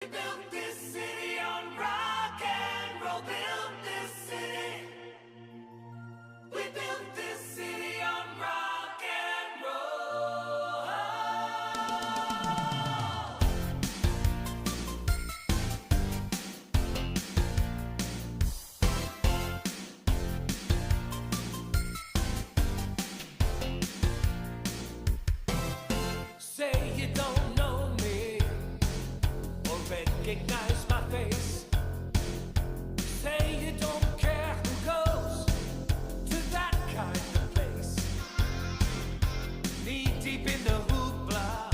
Built this city on rock and roll. Built this city. We built this city on rock and roll. Say you don't know me or recognize my face. Say you don't care who goes to that kind of place. Knee deep in the hoopla,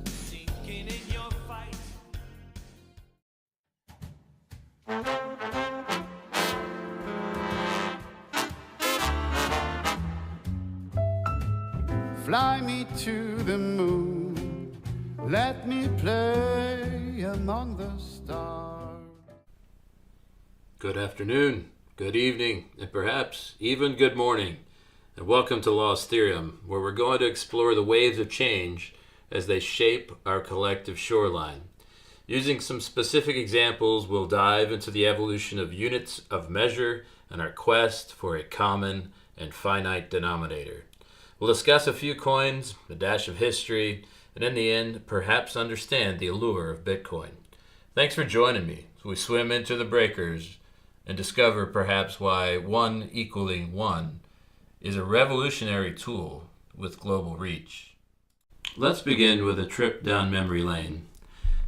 sinking in your fight. Fly me to the moon, let me play among the stars. Good afternoon, good evening, and perhaps even good morning. And welcome to Lost Theorem, where we're going to explore the waves of change as they shape our collective shoreline. Using some specific examples, we'll dive into the evolution of units of measure and our quest for a common and finite denominator. We'll discuss a few coins, a dash of history, and in the end, perhaps understand the allure of Bitcoin. Thanks for joining me as we swim into the breakers and discover perhaps why 1 equaling 1 is a revolutionary tool with global reach. Let's begin with a trip down memory lane.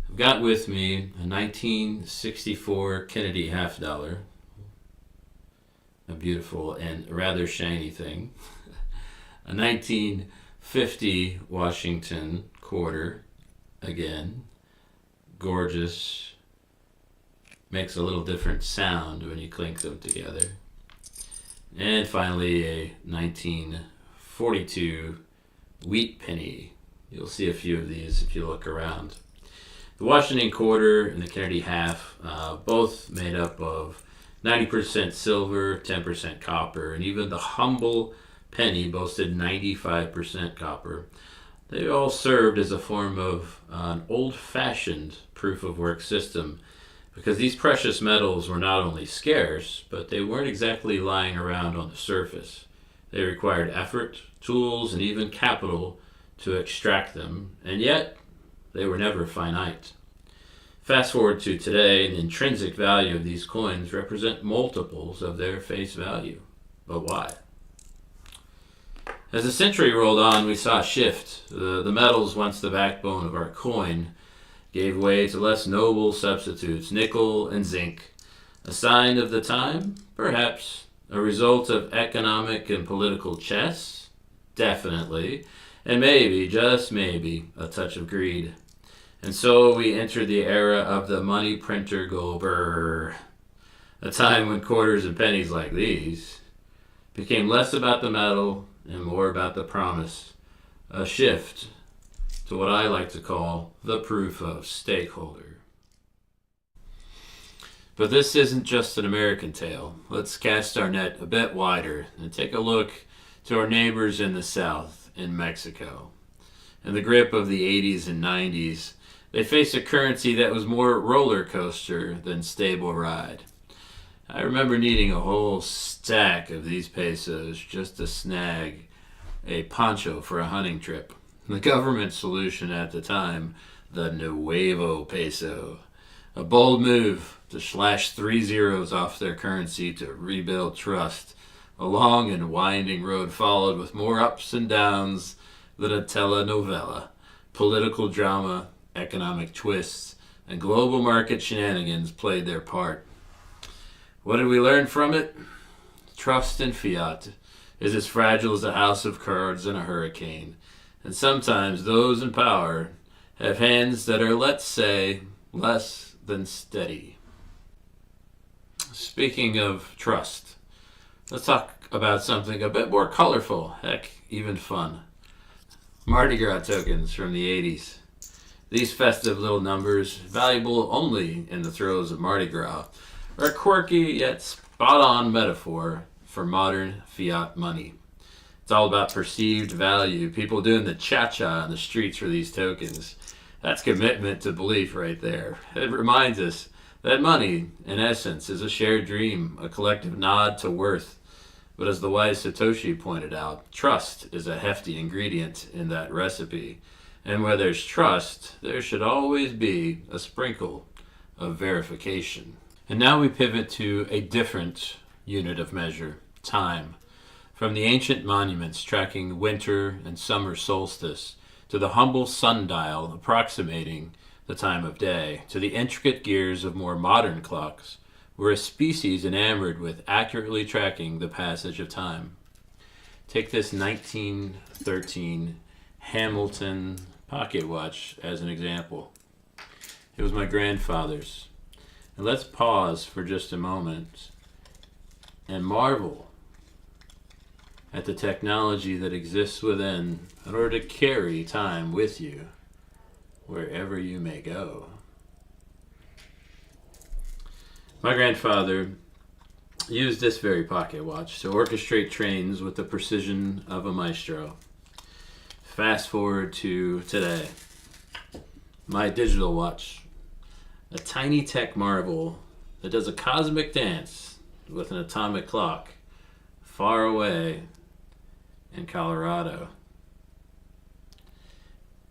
I've got with me a 1964 Kennedy half dollar, a beautiful and rather shiny thing. A 1950 Washington quarter, again, gorgeous, makes a little different sound when you clink them together. And finally a 1942 wheat penny. You'll see a few of these if you look around. The Washington quarter and the Kennedy half, both made up of 90% silver, 10% copper, and even the humble penny boasted 95% copper. They all served as a form of an old-fashioned proof-of-work system because these precious metals were not only scarce, but they weren't exactly lying around on the surface. They required effort, tools, and even capital to extract them, and yet they were never finite. Fast forward to today, and the intrinsic value of these coins represent multiples of their face value. But why? As the century rolled on, we saw a shift. The metals, once the backbone of our coin, gave way to less noble substitutes, nickel and zinc. A sign of the time? Perhaps. A result of economic and political chess? Definitely. And maybe, just maybe, a touch of greed. And so we entered the era of the money printer go brrr. A time when quarters and pennies like these became less about the metal and more about the promise. A shift to what I like to call the proof of stakeholder. But this isn't just an American tale. Let's cast our net a bit wider and take a look to our neighbors in the South, in Mexico. In the grip of the 80s and 90s, they faced a currency that was more roller coaster than stable ride. I remember needing a whole stack of these pesos just to snag a poncho for a hunting trip. The government solution at the time, the Nuevo Peso. A bold move to slash 3 zeros off their currency to rebuild trust. A long and winding road followed with more ups and downs than a telenovela. Political drama, economic twists, and global market shenanigans played their part. What did we learn from it? Trust in fiat is as fragile as a house of cards in a hurricane, and sometimes those in power have hands that are, let's say, less than steady. Speaking of trust, let's talk about something a bit more colorful, heck, even fun. Mardi Gras tokens from the 80s. These festive little numbers, valuable only in the throes of Mardi Gras, are a quirky yet spot-on metaphor for modern fiat money. It's all about perceived value. People doing the cha-cha on the streets for these tokens. That's commitment to belief right there. It reminds us that money, in essence, is a shared dream, a collective nod to worth. But as the wise Satoshi pointed out, trust is a hefty ingredient in that recipe. And where there's trust, there should always be a sprinkle of verification. And now we pivot to a different unit of measure, time. From the ancient monuments tracking winter and summer solstice, to the humble sundial approximating the time of day, to the intricate gears of more modern clocks, we're a species enamored with accurately tracking the passage of time. Take this 1913 Hamilton pocket watch as an example. It was my grandfather's. And let's pause for just a moment and marvel at the technology that exists within in order to carry time with you wherever you may go. My grandfather used this very pocket watch to orchestrate trains with the precision of a maestro. Fast forward to today. My digital watch, a tiny tech marvel that does a cosmic dance with an atomic clock far away in Colorado,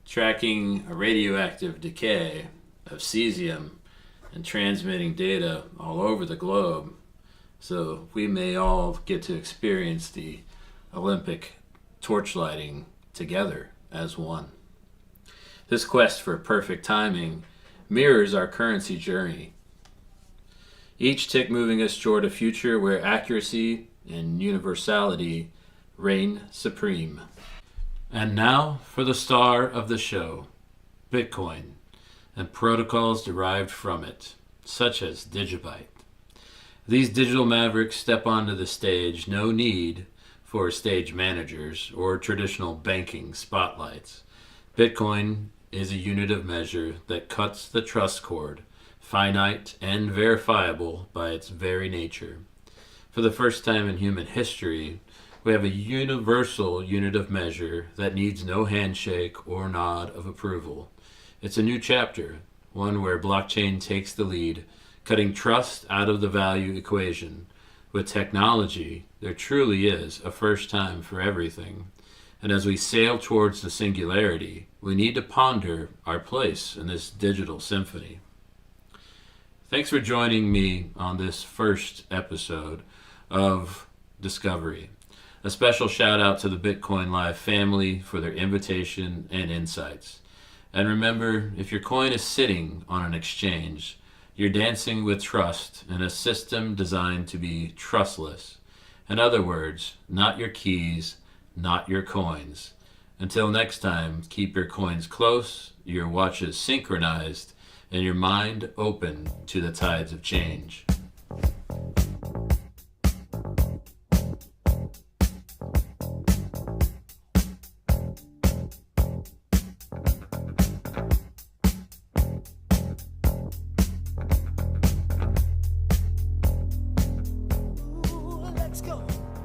tracking a radioactive decay of cesium and transmitting data all over the globe so we may all get to experience the Olympic torchlighting together as one. This quest for perfect timing mirrors our currency journey, each tick moving us toward a future where accuracy and universality reign supreme. And now for the star of the show, Bitcoin and protocols derived from it, such as Digibyte. These digital mavericks step onto the stage, no need for stage managers or traditional banking spotlights. Bitcoin is a unit of measure that cuts the trust cord, finite and verifiable by its very nature. For the first time in human history, we have a universal unit of measure that needs no handshake or nod of approval. It's a new chapter, one where blockchain takes the lead, cutting trust out of the value equation. With technology, there truly is a first time for everything. And as we sail towards the singularity, we need to ponder our place in this digital symphony. Thanks for joining me on this first episode of Discovery. A special shout out to the Bitcoin Live family for their invitation and insights. And remember, if your coin is sitting on an exchange, you're dancing with trust in a system designed to be trustless. In other words, not your keys, not your coins. Until next time, keep your coins close, your watches synchronized, and your mind open to the tides of change.